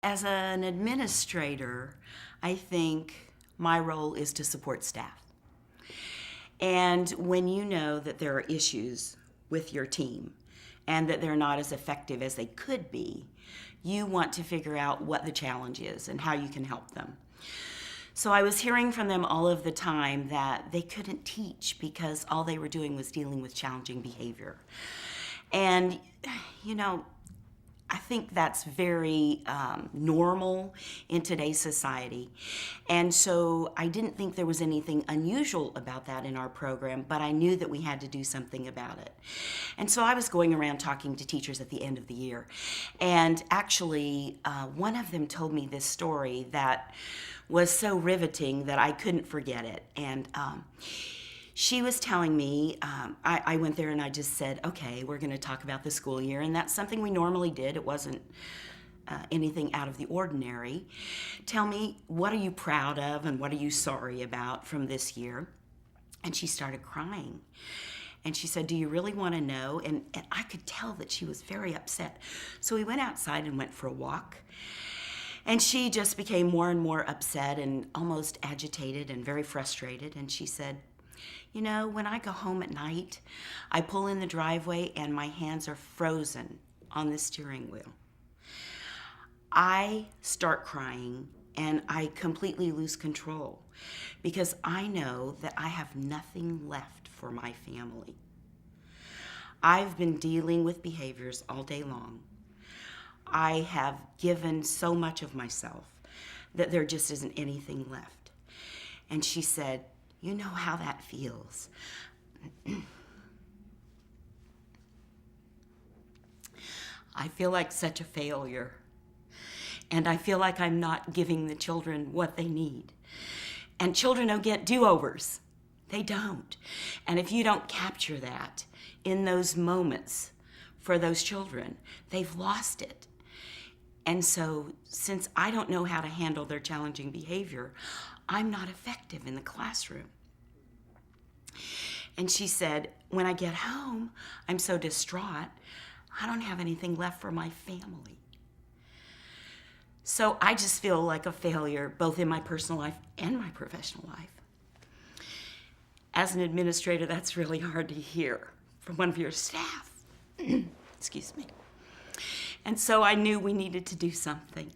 as an administrator, I think my role is to support staff. And when you know that there are issues with your team and that they're not as effective as they could be, you want to figure out what the challenge is and how you can help them. So I was hearing from them all of the time that they couldn't teach because all they were doing was dealing with challenging behavior. And, you know, I think that's very normal in today's society. And so I didn't think there was anything unusual about that in our program, but I knew that we had to do something about it. And so I was going around talking to teachers at the end of the year. And actually, one of them told me this story that was so riveting that I couldn't forget it. And she was telling me, I went there and I just said, okay, we're going to talk about the school year. And that's something we normally did. It wasn't anything out of the ordinary. Tell me, what are you proud of and what are you sorry about from this year? And she started crying. And she said, do you really want to know? And I could tell that she was very upset. So we went outside and went for a walk. And she just became more and more upset and almost agitated and very frustrated. And she said, you know, when I go home at night, I pull in the driveway and my hands are frozen on the steering wheel. I start crying and I completely lose control because I know that I have nothing left for my family. I've been dealing with behaviors all day long. I have given so much of myself that there just isn't anything left. And she said, you know how that feels. I feel like such a failure. And I feel like I'm not giving the children what they need. And children don't get do-overs. They don't. And if you don't capture that in those moments for those children, they've lost it. And so since I don't know how to handle their challenging behavior, I'm not effective in the classroom. And she said, when I get home, I'm so distraught, I don't have anything left for my family. So I just feel like a failure, both in my personal life and my professional life. As an administrator, that's really hard to hear from one of your staff. Excuse me. And so I knew we needed to do something.